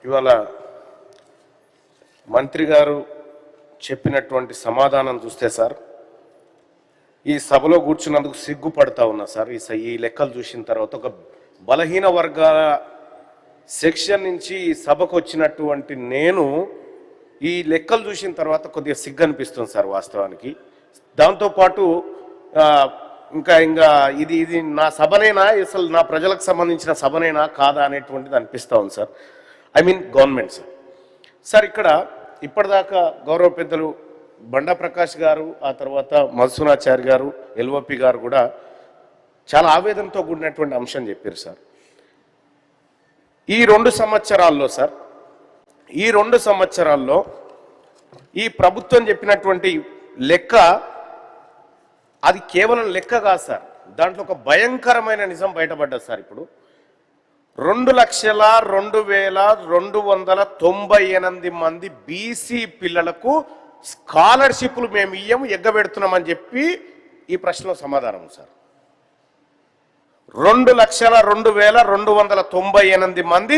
ఇవాళ మంత్రి గారు చెప్పినటువంటి సమాధానం చూస్తే సార్ ఈ సభలో కూర్చున్నందుకు సిగ్గుపడతా ఉన్నా సార్. ఈ లెక్కలు చూసిన తర్వాత ఒక బలహీన వర్గాల సెక్షన్ నుంచి ఈ సభకు వచ్చినటువంటి నేను ఈ లెక్కలు చూసిన తర్వాత కొద్దిగా సిగ్గు అనిపిస్తుంది సార్ వాస్తవానికి. దాంతోపాటు ఇంకా ఇది నా సభనేనా, అసలు నా ప్రజలకు సంబంధించిన సభనేనా కాదా అనేటువంటిది అనిపిస్తూ ఉంది sir. I mean government sir. Sir ఇక్కడ ఇప్పటిదాకా గౌరవ పెద్దలు బండా ప్రకాష్ గారు, ఆ తర్వాత మధుసూనాచారి గారు, ఎల్ఓపి గారు కూడా చాలా ఆవేదనతో కూడినటువంటి అంశం చెప్పారు సార్. ఈ 2 సంవత్సరాల్లో సార్, ఈ 2 సంవత్సరాల్లో ఈ ప్రభుత్వం చెప్పినటువంటి లెక్క అది కేవలం లెక్క కాదు సార్. దాంట్లో ఒక భయంకరమైన నిజం బయటపడ్డది సార్. ఇప్పుడు 2,02,298 మంది బీసీ పిల్లలకు స్కాలర్షిప్లు మేము ఇయ్యము ఎగ్గబెడుతున్నామని చెప్పి ఈ ప్రశ్నలో సమాధానం సార్. 2,02,298 మంది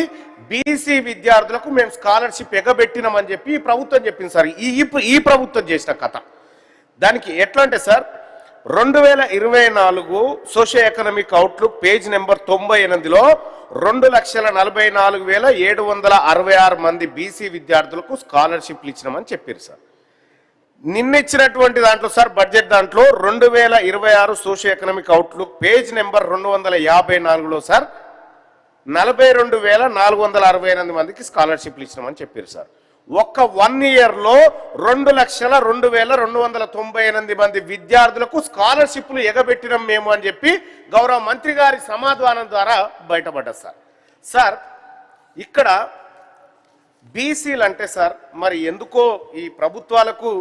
బీసీ విద్యార్థులకు మేము స్కాలర్షిప్ ఎగ్గబెట్టినామని చెప్పి ఈ ప్రభుత్వం చెప్పింది సార్. ఈ ప్రభుత్వం చేసిన కథ. దానికి ఎట్లా అంటే sir, 2024 socio economic outlook page number 98లో 2,44,766 మంది బీసీ విద్యార్థులకు స్కాలర్షిప్లు ఇచ్చినామని చెప్పారు సార్. నిన్నిచ్చినటువంటి దాంట్లో సార్ బడ్జెట్ దాంట్లో 2026 socio economic outlook page number 254లో సార్ 42,468 మందికి స్కాలర్షిప్లు ఇచ్చినామని చెప్పారు సార్. ఒక్క 1 ఇయర్లో 2,02,298 మంది విద్యార్థులకు స్కాలర్షిప్లు ఎగబెట్టినాం మేము అని చెప్పి గౌరవ మంత్రి గారి సమాధానం ద్వారా బయటపడ్డది సార్. సార్ ఇక్కడ బీసీలు అంటే సార్ మరి ఎందుకో ఈ ప్రభుత్వాలకు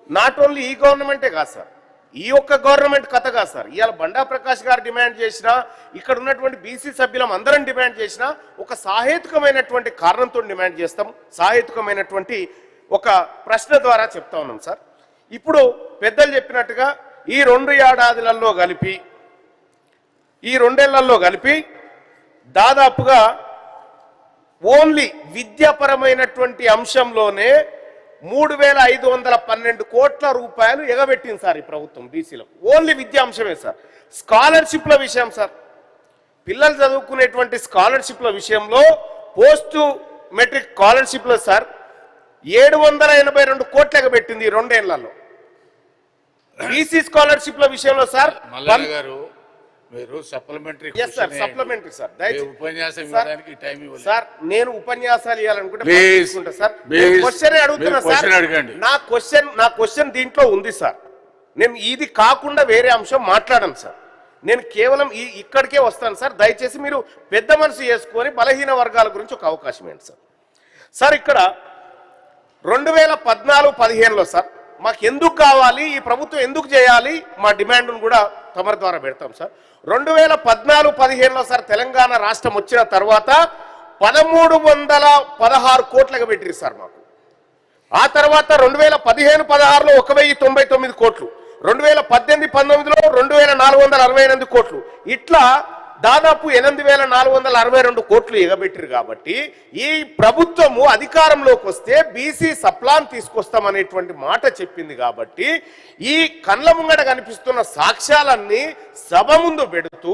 నాట్ ఓన్లీ ఈ గవర్నమెంటే కాదు సార్, ఈ ఒక్క గవర్నమెంట్ కథ కాదు సార్. ఇవాళ బండా ప్రకాష్ గారు డిమాండ్ చేసినా, ఇక్కడ ఉన్నటువంటి బీసీ సభ్యులం అందరం డిమాండ్ చేసినా ఒక సాహేతుకమైనటువంటి కారణంతో డిమాండ్ చేస్తాం, సాహేతుకమైనటువంటి ఒక ప్రశ్న ద్వారా చెప్తా ఉన్నాం సార్. ఇప్పుడు పెద్దలు చెప్పినట్టుగా ఈ 2 ఏడాదిలలో కలిపి, ఈ 2 ఏళ్లలో కలిపి దాదాపుగా ఓన్లీ విద్యాపరమైనటువంటి అంశంలోనే 3,512 కోట్ల రూపాయలు ఎగబెట్టింది సార్ ఈ ప్రభుత్వం బీసీలకు. ఓన్లీ విద్యా అంశమే సార్. స్కాలర్షిప్ల విషయం సార్, పిల్లలు చదువుకునేటువంటి స్కాలర్షిప్ల విషయంలో పోస్ట్ మెట్రిక్ స్కాలర్షిప్లో సార్ 782 కోట్లు ఎగబెట్టింది ఈ 2 ఏళ్లలో. బీసీ స్కాలర్షిప్ల విషయంలో సార్ మీరు సప్లిమెంటరీ సార్ నేను ఉపన్యాసాలు ఇవ్వాలనుకుంటే సార్ క్వశ్చన్ అడుగుతున్నా సార్. నా క్వశ్చన్ దీంట్లో ఉంది సార్. నేను ఇది కాకుండా వేరే అంశం మాట్లాడను సార్. నేను కేవలం ఇక్కడికే వస్తాను సార్. దయచేసి మీరు పెద్ద మనసు చేసుకొని బలహీన వర్గాల గురించి ఒక అవకాశం ఏంటి సార్. సార్ ఇక్కడ 2014-15లో సార్ మాకు ఎందుకు కావాలి, ఈ ప్రభుత్వం ఎందుకు చేయాలి, మా డిమాండ్ను కూడా తమరి ద్వారా పెడతాం సార్. 2014-15లో సార్ తెలంగాణ రాష్ట్రం వచ్చిన తర్వాత 1,316 కోట్లకు పెట్టిరు సార్ మాకు. ఆ తర్వాత 2015-16లో 1,099 కోట్లు, 2018-19లో 2,468 కోట్లు, ఇట్లా దాదాపు 8,462 కోట్లు ఎగబెట్టిరు. కాబట్టి ఈ ప్రభుత్వము అధికారంలోకి వస్తే బీసీ సప్లాన్ తీసుకొస్తామనేటువంటి మాట చెప్పింది. కాబట్టి ఈ కళ్ళ ముంగట కనిపిస్తున్న సాక్ష్యాలన్నీ సభ ముందు పెడుతూ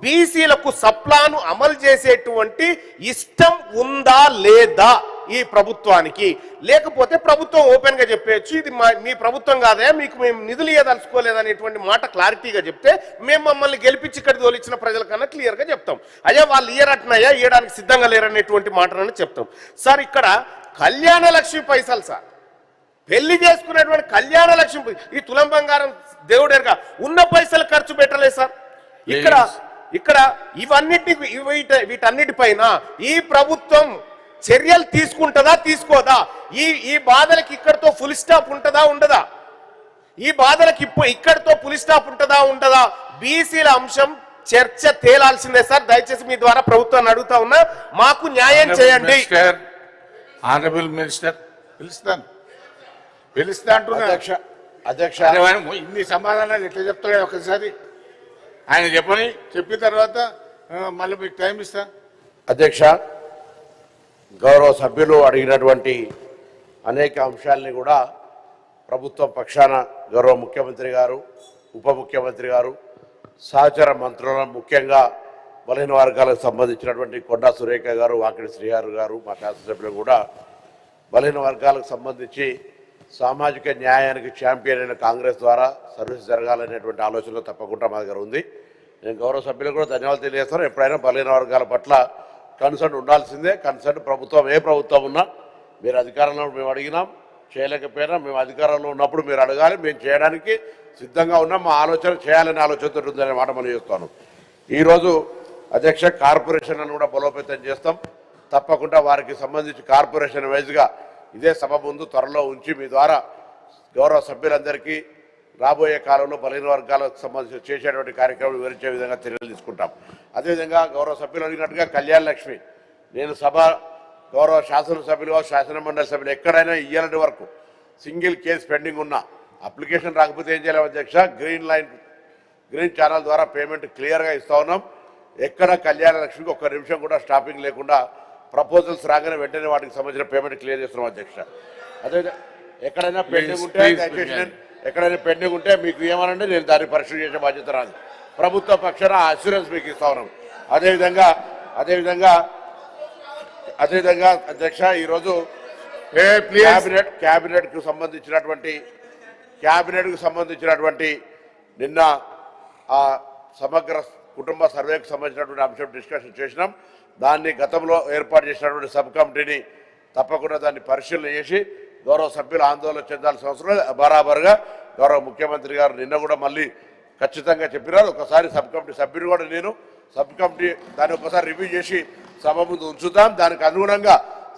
బీసీలకు సప్లాను అమలు చేసేటువంటి ఇష్టం ఉందా లేదా ఈ ప్రభుత్వానికి, లేకపోతే ప్రభుత్వం ఓపెన్ గా చెప్పేయచ్చు ఇది మీ ప్రభుత్వం కాదా, మీకు మేము నిధులు ఇవ్వదలుచుకోలేదనేటువంటి మాట క్లారిటీగా చెప్తే మేము మమ్మల్ని గెలిపించి ఇక్కడ తోలిచ్చిన ప్రజల కన్నా క్లియర్ గా చెప్తాం. అయ్యా వాళ్ళు ఇయ్యరట్నయ్యా, ఇవ్వడానికి సిద్ధంగా లేరనేటువంటి మాటలను చెప్తాం సార్. ఇక్కడ కళ్యాణ లక్ష్మి పైసలు సార్, పెళ్లి చేసుకునేటువంటి కళ్యాణ లక్ష్మి, ఈ తులం బంగారం దేవుడేరుగా ఉన్న పైసలు ఖర్చు పెట్టలేదు సార్. ఇక్కడ వీటన్నిటిపైన ఈ ప్రభుత్వం చర్యలు తీసుకుంటుందా తీసుకోదా, ఈ బాధలకు ఇక్కడితో ఫుల్ స్టాప్ ఉంటుందా ఉండదా, ఈ బాధలకు ఇక్కడితో ఫుల్ స్టాప్ ఉంటుందా ఉండదా, బీసీల అంశం చర్చ తేలాల్సిందే సార్. దయచేసి మీ ద్వారా ప్రభుత్వాన్ని అడుగుతా ఉన్నా, మాకు న్యాయం చేయండి. ఆనరబుల్ మినిస్టర్ పిలుస్తా అంటున్నా అధ్యక్ష ఇన్ని సమాధానాలు ఎట్లా చెప్తాడు ఒకసారి ఆయన చెప్పిన తర్వాత మళ్ళీ మీకు టైం ఇస్తా. అధ్యక్ష గౌరవ సభ్యులు అడిగినటువంటి అనేక అంశాలని కూడా ప్రభుత్వం పక్షాన గౌరవ ముఖ్యమంత్రి గారు, ఉప ముఖ్యమంత్రి గారు, సహచర మంత్రులను ముఖ్యంగా బలహీన వర్గాలకు సంబంధించినటువంటి కొండా సురేఖ గారు, వాకిడి శ్రీహరి గారు, మా శాసనసభ్యులు కూడా బలహీన వర్గాలకు సంబంధించి సామాజిక న్యాయానికి ఛాంపియన్ అయిన కాంగ్రెస్ ద్వారా సర్వీస్ జరగాలనేటువంటి ఆలోచన తప్పకుండా మా దగ్గర ఉంది. నేను గౌరవ సభ్యులకు కూడా ధన్యవాదాలు తెలియజేస్తాను. ఎప్పుడైనా బలహీన వర్గాల పట్ల కన్సర్న్ ఉండాల్సిందే. కన్సర్న్ ప్రభుత్వం ఏ ప్రభుత్వం ఉన్నా మీరు అధికారంలో మేము అడిగినాం, చేయలేకపోయినా మేము అధికారంలో ఉన్నప్పుడు మీరు అడగాలి, మేము చేయడానికి సిద్ధంగా ఉన్నాం. మా ఆలోచన చేయాలనే ఆలోచనతో ఉందనే మాట మనం చేస్తాను. ఈరోజు అధ్యక్ష కార్పొరేషన్లను కూడా బలోపేతం చేస్తాం. తప్పకుండా వారికి సంబంధించి కార్పొరేషన్ వైజ్గా ఇదే సభ ముందు త్వరలో ఉంచి మీ ద్వారా గౌరవ సభ్యులందరికీ రాబోయే కాలంలో బలహీన వర్గాలకు సంబంధించి చేసేటువంటి కార్యక్రమాలు వివరించే విధంగా చర్యలు తీసుకుంటాం. అదేవిధంగా గౌరవ సభ్యులు అడిగినట్టుగా కళ్యాణ లక్ష్మి, నేను సభ గౌరవ శాసనసభ్యులు, శాసనమండలి సభ్యులు ఎక్కడైనా ఇయ్యాలంటి వరకు సింగిల్ కేసు పెండింగ్ ఉన్నా అప్లికేషన్ రాకపోతే ఏం చేయాలి అధ్యక్ష, గ్రీన్ ఛానల్ ద్వారా పేమెంట్ క్లియర్గా ఇస్తా ఉన్నాం. ఎక్కడ కళ్యాణ లక్ష్మికి ఒక్క నిమిషం కూడా స్టాపింగ్ లేకుండా ప్రపోజల్స్ రాగానే వెంటనే వాటికి సంబంధించిన పేమెంట్ క్లియర్ చేస్తున్నాం అధ్యక్ష. అదే ఎక్కడైనా పెండింగ్ ఉంటే దయచేసి ఎక్కడైనా పెండింగ్ ఉంటే మీకు ఏమనండి, నేను దాన్ని పరిశీలన చేసే బాధ్యత రాదు. ప్రభుత్వ పక్షాన అష్యూరెన్స్ మీకు ఇస్తా ఉన్నాం. అదేవిధంగా అధ్యక్ష ఈరోజు క్యాబినెట్కు సంబంధించినటువంటి నిన్న ఆ సమగ్ర కుటుంబ సర్వేకు సంబంధించినటువంటి అంశం డిస్కషన్ చేసినాం. దాన్ని గతంలో ఏర్పాటు చేసినటువంటి సబ్ కమిటీని తప్పకుండా దాన్ని పరిశీలన చేసి గౌరవ సభ్యులు ఆందోళన చెందాల్సిన అవసరం లేదు. బరాబరుగా గౌరవ ముఖ్యమంత్రి గారు నిన్న కూడా మళ్ళీ ఖచ్చితంగా చెప్పినారు. ఒకసారి సబ్ కమిటీ సభ్యులు కూడా నేను సబ్ కమిటీ దాన్ని ఒకసారి రివ్యూ చేసి సభ ముందు ఉంచుతాం. దానికి అనుగుణంగా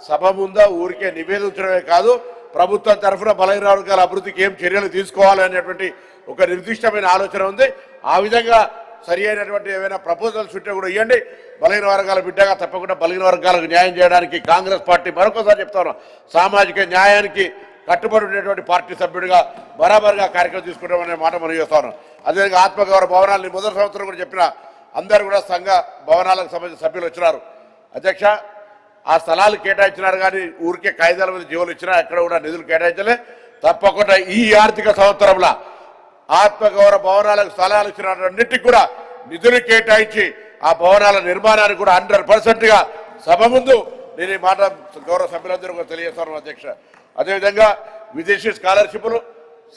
సభ ముందు ఊరికే నివేదించడమే కాదు, ప్రభుత్వం తరఫున బలహీన వర్గాల అభివృద్ధికి ఏం చర్యలు తీసుకోవాలనేటువంటి ఒక నిర్దిష్టమైన ఆలోచన ఉంది. ఆ విధంగా సరి అయినటువంటి ఏమైనా ప్రపోజల్స్ ఉంటే కూడా ఇవ్వండి. బలహీన వర్గాల బిడ్డగా తప్పకుండా బలహీన వర్గాలకు న్యాయం చేయడానికి కాంగ్రెస్ పార్టీ మరొకసారి చెప్తాను, సామాజిక న్యాయానికి కట్టుబడి ఉండేటువంటి పార్టీ సభ్యుడిగా బరాబరుగా కార్యక్రమం తీసుకుంటామనే మాట మనం చేస్తాను. అదేవిధంగా ఆత్మగౌరవ భవనాలని మొదటి సంవత్సరం కూడా చెప్పిన అందరూ కూడా సంఘ భవనాలకు సంబంధించిన సభ్యులు వచ్చినారు. అధ్యక్ష ఆ స్థలాలు కేటాయించినారు కానీ ఊరికే కాగితాల మీద జీవులు ఇచ్చినా ఎక్కడ కూడా నిధులు కేటాయించలే. తప్పకుండా ఈ ఆర్థిక సంవత్సరంలో ఆత్మగౌరవ భవనాలకు స్థలాలు ఇచ్చినన్నిటికి కూడా నిధులు కేటాయించి ఆ భవనాల నిర్మాణానికి కూడా 100%గా సభ ముందు నేను ఈ మాట గౌరవ సభ్యులందరూ కూడా తెలియజేస్తాను అధ్యక్ష. అదేవిధంగా విదేశీ స్కాలర్షిప్లు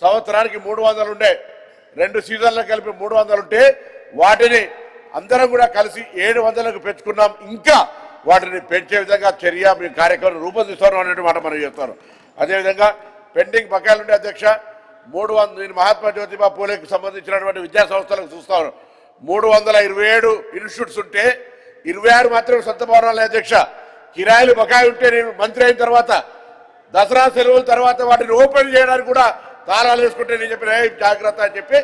సంవత్సరానికి 300 ఉండే, 2 సీజన్లకు కలిపి 300 ఉంటే వాటిని అందరం కూడా కలిసి 700కు పెంచుకున్నాం. ఇంకా వాటిని పెంచే విధంగా చర్య మీ కార్యక్రమం రూపొందిస్తాను అనేటువంటి మాట మనం చెప్తాను. అదేవిధంగా పెండింగ్ బకాయిలు ఉండే అధ్యక్ష 300 నేను మహాత్మా జ్యోతిబా పూలేకి సంబంధించినటువంటి విద్యా సంస్థలకు చూస్తాను. 327 ఇన్స్టిట్యూట్స్ ఉంటే 26 మాత్రమే సొంత భవనాలు అధ్యక్ష. కిరాయిలు బకాయి ఉంటే నేను మంత్రి అయిన తర్వాత దసరా సెలవుల తర్వాత వాటిని ఓపెన్ చేయడానికి కూడా తాళాలు వేసుకుంటే నేను చెప్పిన జాగ్రత్త అని చెప్పి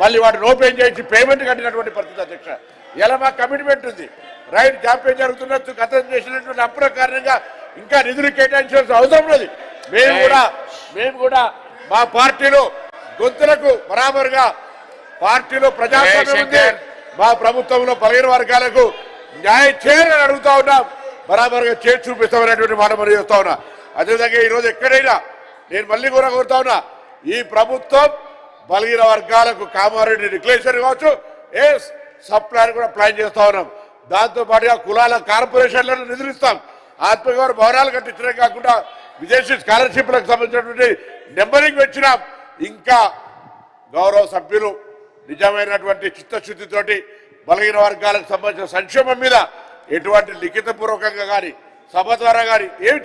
మళ్ళీ వాటిని ఓపెన్ చేసి పేమెంట్ కట్టినటువంటి పరిస్థితి అధ్యక్ష. ఇలా మా కమిట్మెంట్ ఉంది. రైట్ జాప్యం జరుగుతున్నట్టు గతం చేసినటువంటి అప్పుల కారణంగా ఇంకా నిధులు కేటాయించాల్సిన అవసరం లేదు. మేము కూడా మా పార్టీలో గొంతులకు బరాబరుగా పార్టీలో ప్రజాస్వామ్యం ఉంది. మా ప్రభుత్వంలో బలహీన వర్గాలకు న్యాయం చేయాలని అడుగుతా ఉన్నాం. బరాబరుగా చేసి చూపిస్తామనేటువంటి మాట మనం చేస్తా ఉన్నా. అదేవిధంగా ఈరోజు ఎక్కడైనా నేను మళ్ళీ కూడా కోరుతా ఉన్నా, ఈ ప్రభుత్వం బలహీన వర్గాలకు కామారెడ్డి డిక్లరేషన్ కావచ్చు, సబ్ ప్లాన్ కూడా ప్లాన్ చేస్తా ఉన్నాం. దాంతో పాటుగా కులాల కార్పొరేషన్లను నిధులిస్తాం. ఆత్మగౌరవ భవనాలు కట్టించడం కాకుండా విదేశీ స్కాలర్షిప్లకు సంబంధించినటువంటి నెంబరింగ్ వచ్చినాం. ఇంకా గౌరవ సభ్యులు నిజమైనటువంటి చిత్తశుద్ధితోటి బలహీన వర్గాలకు సంబంధించిన సంక్షేమం మీద ఎటువంటి లిఖితపూర్వకంగా కానీ సభ ద్వారా కానీ ఏమి